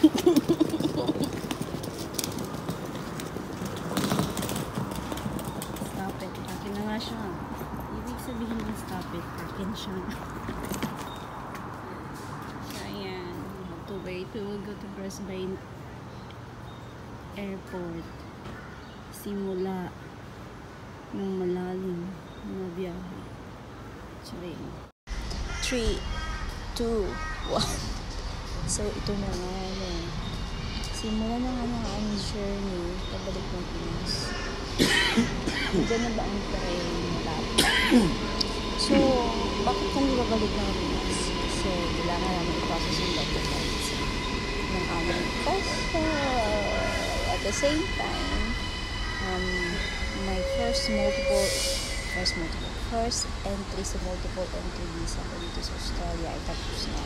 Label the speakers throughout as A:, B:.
A: Stop it. Akin na nga siya. Ibig sabihin ng stop it. Akin siya. So, ayan. To wait to go to Brisbane Airport. Simula ng malalim na biyahe. So, ayan. 3, 2, 1. So, ito na nga yan. Simula na nga ng aming journey pabalik ng Pinas. Diyan na ba ang train malapit? So, bakit kami babalik ng Pinas? Kasi kailangan namin i-process yung documents ng aming passport. At the same time, my first entry sa multiple entry visa ko dito sa Australia ay tapos na.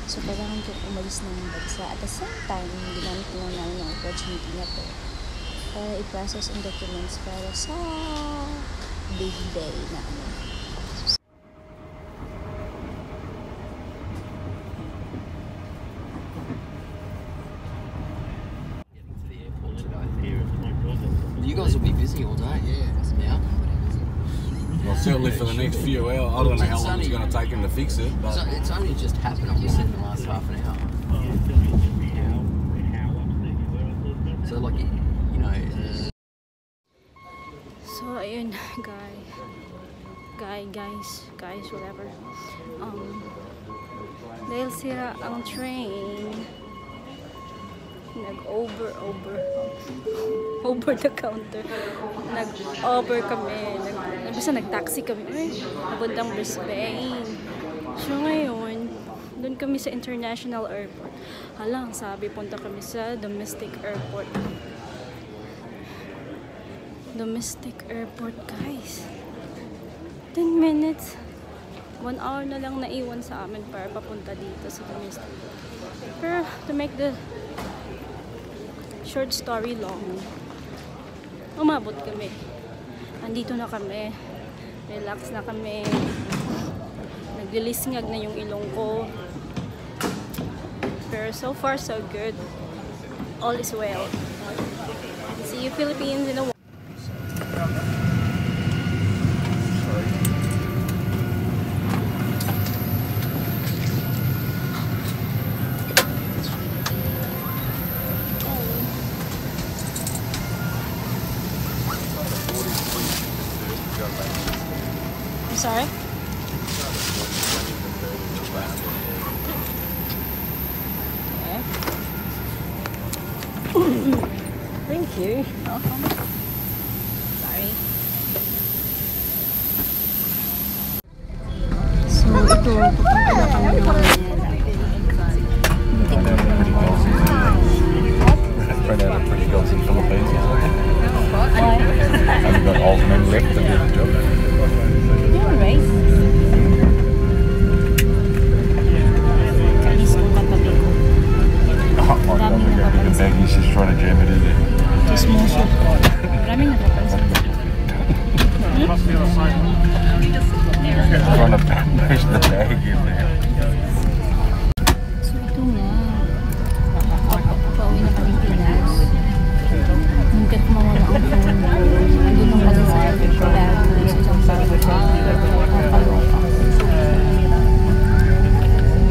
A: So, kailangan ko umalis ng bansa. At the same time, ginamit ko lang namin ang opportunity na to para i-process ang documents para sa big day na ano.
B: You guys will be busy all day, yeah. Yeah.
C: Well, certainly for the next few hours. I don't know how long it's going to take him to fix it. But
B: It's only just happened, obviously, in the last half an hour. So, like, you know...
A: So, ayun, guys, whatever. Dahil sira ang train, over the counter. Nag-over kami. Basta nag-taxi kami. Napuntang Brisbane. So, ngayon, doon kami sa international airport. Hala, sabi, punta kami sa domestic airport. Domestic airport, guys. 10 minutes. 1 hour na lang naiwan sa amin para papunta dito sa domestic. Pero, to make the short story long, umabot kami. Andito na kami. Relax na kami. Naglilisngag na yung ilong ko. Pero so far, so good. All is well. See you Philippines in a while. I'm sorry? Okay. Thank you. Welcome. Sorry. So, ito, pupunta na kami ng
C: Spread out pretty girls in Philippines or something. Have you got old men left to do the job?
A: Yeah, right. Kanis ko katabi ko.
C: Oh, I don't think that'd be the bag. He's just trying to jam it in there.
A: Chismoso. Maraming napapansin.
C: Trying to push the bag in there.
A: So, ito nga. Pauwi na kami Pinas. Hanggat mawala ang phone ko. Hindi nang mag-isayag ko bag sa isang bag. Nakakaloka.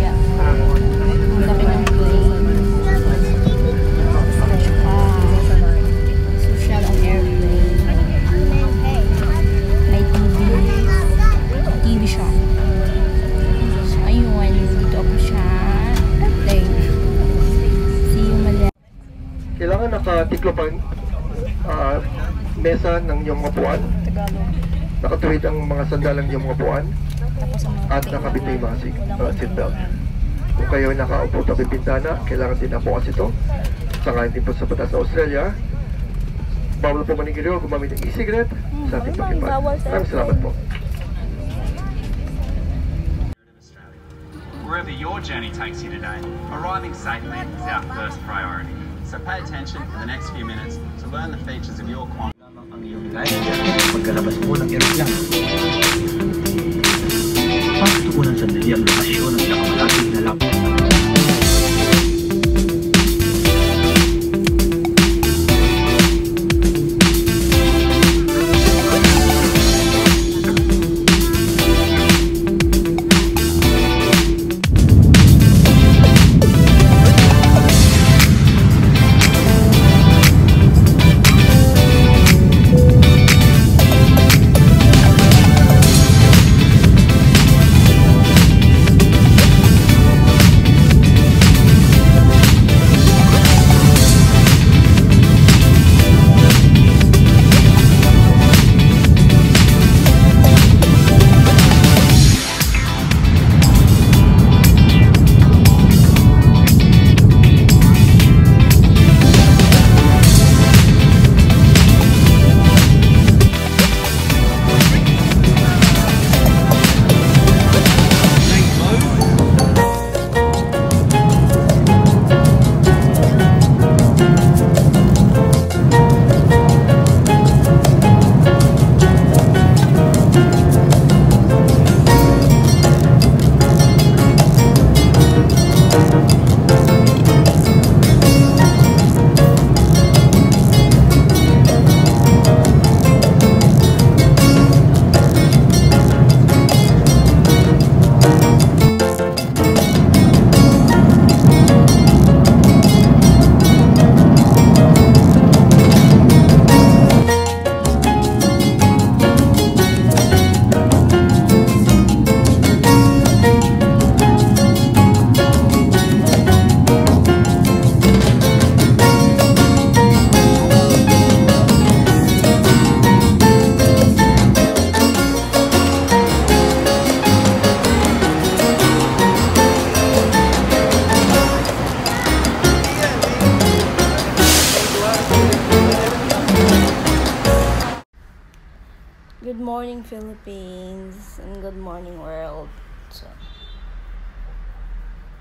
A: Yeah. Ang dami ng plane. Fresh pa. Social ang airplane. May TV siya. So, ayun. Dito ako siya. See you Malaysia.
D: Kailangan nakatiklop ang mesa ng iyong upuan. Nakatuwid ang mga sandalan ng iyong upuan. At nakabit na yung mga seatbelt. Kung kayo ay nakaupo tabi pintana, kailangan din nabukas ito. Sangayon din po sa batas sa Australia. Bawal po manigilyo gumamit ng e-cigarette sa ating pagkipad. Maraming salamat po.
E: Wherever your journey takes you today, arriving safely is our first priority. So pay attention for the next few minutes to learn the features of your Qantas.
F: Ang iyong guide pagkalabas mo ng aeroplano. Pagtuunan sandali ang lokasyon ng pinakamalapit na laptop.
A: morning Philippines and good morning world. So,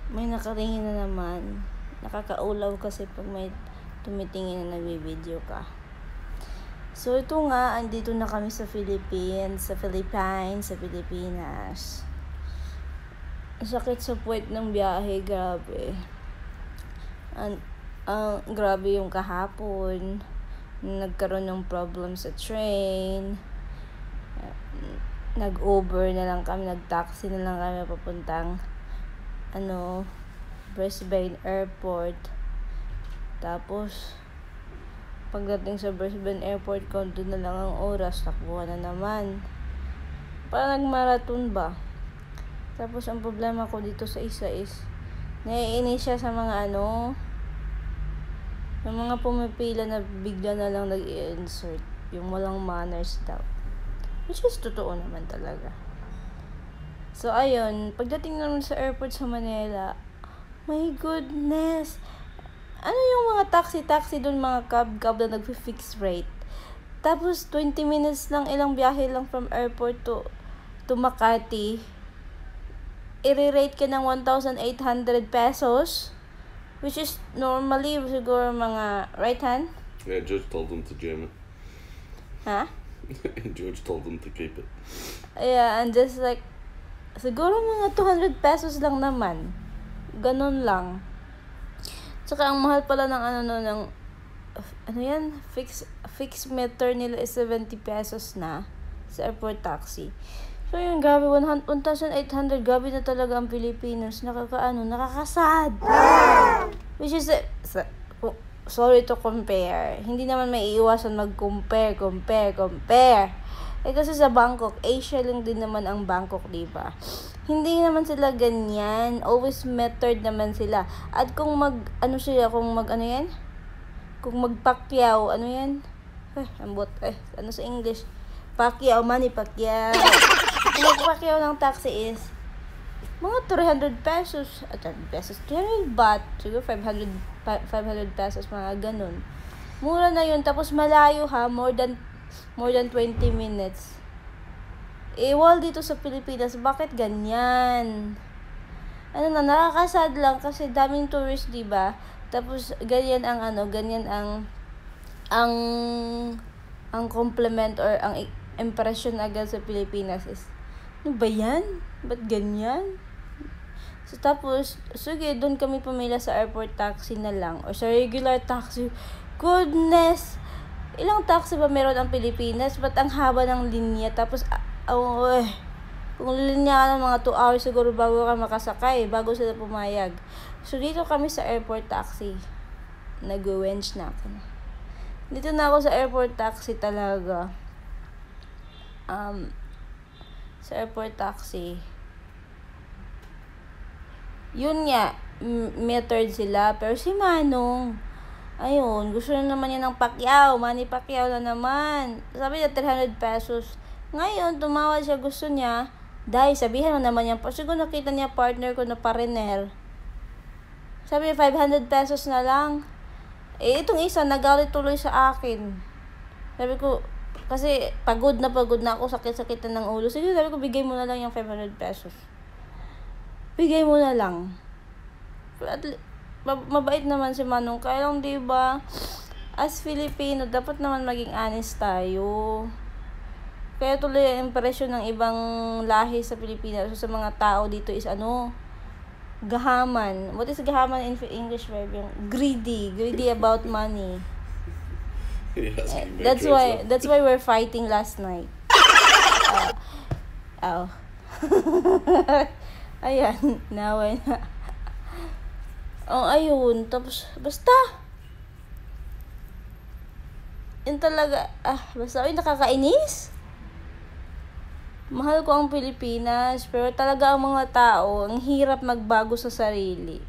A: may nakatingin na naman. Nakakaulaw kasi pag may tumitingin na nagbi-video ka. So ito nga, andito na kami sa Philippines, sa Pilipinas. Sakit sa puwet ng biyahe, grabe. Grabe yung kahapon. Nagkaroon ng problem sa train. Nag-Uber na lang kami, nag-taxi na lang kami papuntang Brisbane Airport. Tapos pagdating sa Brisbane Airport, konti na lang ang oras, takbuhan na naman. Parang nagmarathon ba? Tapos ang problema ko dito sa isa is naiinis siya sa mga yung mga pumipila na bigla na lang nag-i-insert yung walang manners daw, which is totoo naman talaga. So ayun, pagdating naman sa airport sa Manila, my goodness, ano yung mga taxi doon, mga cab na nagfi-fix rate. Tapos 20 minutes lang, ilang biyahe lang from airport to Makati, i-rate ka ng 1,800 pesos, which is normally siguro mga right hand.
G: Yeah, George told them to jam it.
A: Huh?
G: George told them to keep it.
A: Yeah, and just like siguro mga 200 pesos lang naman. Ganun lang. Tsaka ang mahal pala ng fix meter nila is 70 pesos na sa airport taxi. So yun, grabe, 1,800, grabe na talaga ang Pilipinos. Nakakasad. Which is, sorry to compare. Hindi naman may iiwasan mag-compare. Kasi sa Bangkok, Asia lang din naman ang Bangkok, diba? Hindi naman sila ganyan. Always metered naman sila. At kung kung mag-Pacquiao, sa English? Pacquiao, Manny Pacquiao. Kung mag-Pacquiao ng taxi is mga 300 pesos. 300 baht. Siguro 500 pesos, mga ganun. Mura na yun. Tapos malayo ha, more than 20 minutes. While dito sa Pilipinas, bakit ganyan? Nakakasad lang kasi daming tourist, diba? Tapos ganyan ang compliment or ang impression agad sa Pilipinas is, ano ba yan? Ba't ganyan? So tapos, sige, doon kami pumila sa airport taxi na lang or sa regular taxi. Goodness! Ilang taxi ba meron ang Pilipinas? Ba't ang haba ng linya? Tapos, kung linya ng mga 2 hours siguro bago ka makasakay, bago sila pumayag. So, dito kami sa airport taxi. Nag-wench na ako. Dito na ako sa airport taxi talaga. Sa airport taxi. Yun nga, metered sila. Pero si Manong, ayun, gusto na naman niya ng Pacquiao. Manny Pacquiao na naman. Sabi niya 300 pesos. Ngayon, tumawad siya, gusto niya. Dahil, sabihan mo naman yan. Siguro nakita niya partner ko na pariner. Sabi niya, 500 pesos na lang. Itong isa, nagalit tuloy sa akin. Sabi ko, kasi pagod na ako, sakit-sakit na ng ulo. Sige, sabi ko, bigay mo na lang yung 500 pesos. Bigay mo na lang. At mabait naman si Manong. Kaya lang, diba, as Filipino, dapat naman maging honest tayo. Kaya tuloy ang impresyon ng ibang lahi sa Pilipinas, sa mga tao dito is gahaman. What is gahaman in English verb? Yung greedy about money. That's why we're fighting last night. Ayan, naway na. Ayun, tapos basta yun talaga, basta nakakainis. Mahal ko ang Pilipinas, pero talaga ang mga tao, ang hirap magbago sa sarili.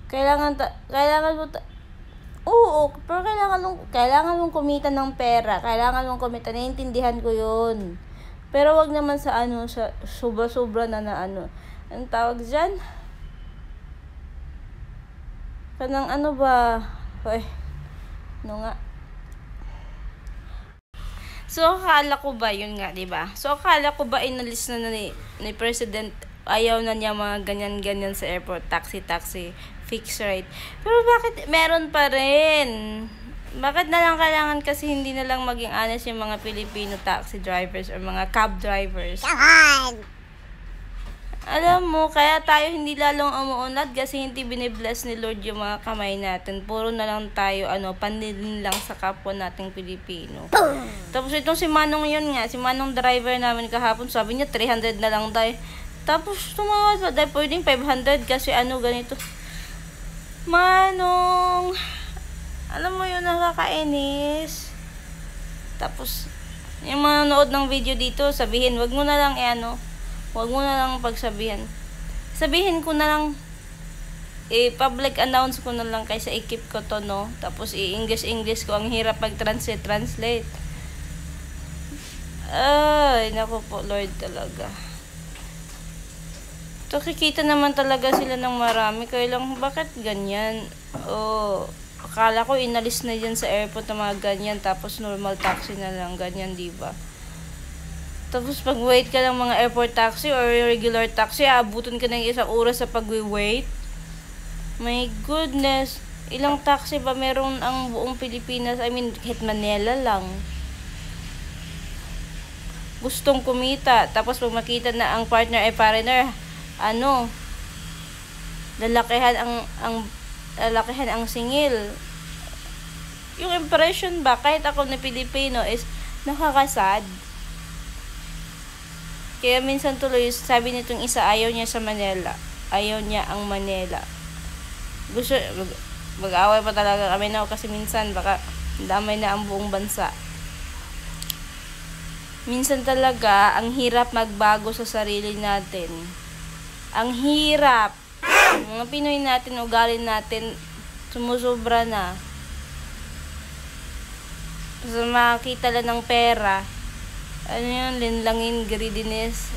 A: Kailangan pero kailangan mong kumita ng pera, naiintindihan ko yun. Pero wag naman sa sobra-sobra na ang tawag dyan? Kanang ba? So, akala ko ba, yun nga, diba? So, akala ko ba inalis na ni President, ayaw na niya mga ganyan-ganyan sa airport, taxi, fixed rate. Pero bakit meron pa rin? Bakit na lang kailangan kasi hindi na lang maging honest yung mga Filipino taxi drivers or mga cab drivers? Alam mo, kaya tayo hindi lalong umuunlad kasi hindi binibless ni Lord yung mga kamay natin. Puro na lang tayo, panilin lang sa kapwa nating Pilipino. Tapos itong si Manong yun nga, si Manong driver namin kahapon, sabi niya 300 na lang tayo. Tapos tumawad pa, dahil pwedeng 500 kasi ganito. Manong, alam mo yun, nakakainis. Tapos, yung mga nanood ng video dito, sabihin, wag mo na lang wag mo na lang pagsabihan. Sabihin ko na lang, public announce ko na lang kaysa i-keep ko to, no? Tapos i-English ko, ang hirap pag-translate. Ay, naku po, Lord talaga. So, kikita naman talaga sila ng marami. Kaya lang, bakit ganyan? Akala ko inalis na dyan sa airport na mga ganyan. Tapos normal taxi na lang. Ganyan, diba? Tapos pag wait ka ng mga airport taxi or regular taxi, aabutin ka ng 1 oras sa pag-wait. My goodness. Ilang taxi ba meron ang buong Pilipinas? I mean, kahit Manila lang. Gustong kumita. Tapos pag makita na ang partner ay foreigner, lalakihan ang singil. Yung impression ba, kahit ako na Pilipino, is nakakasad. Kaya minsan tuloy, sabi nitong isa, ayaw niya sa Manila. Ayaw niya ang Manila. Gusto, mag-away pa talaga kami na kasi minsan baka damay na ang buong bansa. Minsan talaga, ang hirap magbago sa sarili natin. Ang hirap. Mga Pinoy natin, ugali natin, sumusobra na. Kasi makakita lang ng pera. Linlangin, greediness.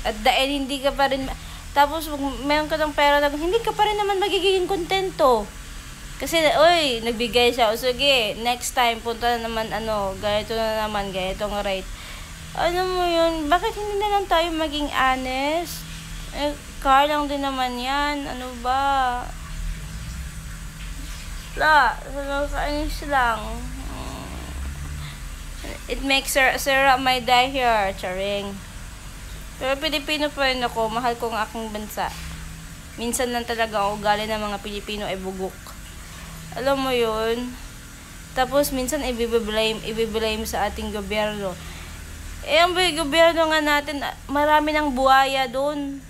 A: At dahil hindi ka pa rin, tapos meron ka ng pera, hindi ka pa rin naman magiging kontento. Kasi, nagbigay siya. O sige, next time, punta na naman, ganito na naman, ganitong rate. Alam mo yun, bakit hindi na lang tayo maging honest? Car lang din naman yan. Ano ba? Kainis lang. It makes Sarah my die here, charing. Pero Pilipino pa rin ako, mahal ko ang aking bansa. Minsan lang talaga ang ugali ng mga Pilipino ay bugok. Alam mo yun? Tapos minsan ibiblame sa ating gobyerno. Ang gobyerno nga natin, marami ng buhaya doon.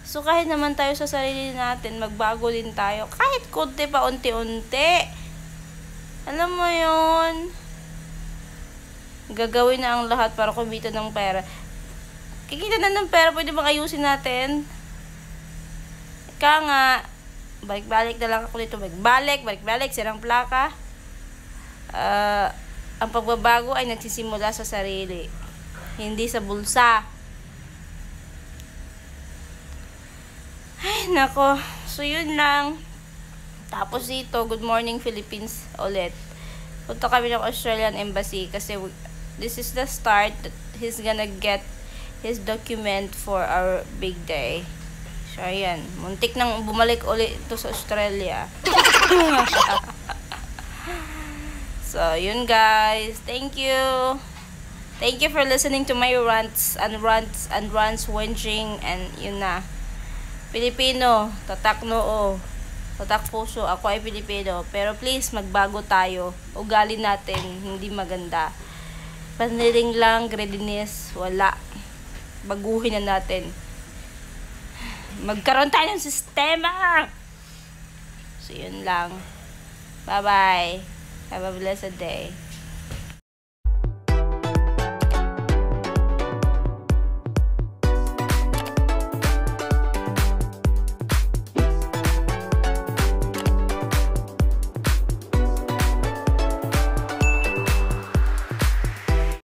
A: So kahit naman tayo sa sarili natin, magbago din tayo. Kahit konti pa, unti-unti. Alam mo yun? Gagawin na ang lahat para kumita ng pera. Kikita na ng pera, pwede bang ayusin natin? Kaya nga, balik-balik na lang ako dito. Balik-balik, sirang plaka. Ang pagbabago ay nagsisimula sa sarili. Hindi sa bulsa. Ay, nako. So, yun lang. Tapos dito, Good Morning Philippines ulit. Punta kami ng Australian Embassy kasi this is the start that he's gonna get his document for our big day. So, ayan. Muntik nang bumalik ulit ito sa Australia. So, yun guys. Thank you. Thank you for listening to my rants, whinging, and yun na. Pilipino, tatak noo, tatak puso. Ako ay Pilipino. Pero please, magbago tayo. Ugali natin, hindi maganda. Paniling lang, greediness, wala. Baguhin na natin. Magkaroon tayo ng sistema. So, yun lang. Bye-bye. Have a blessed day.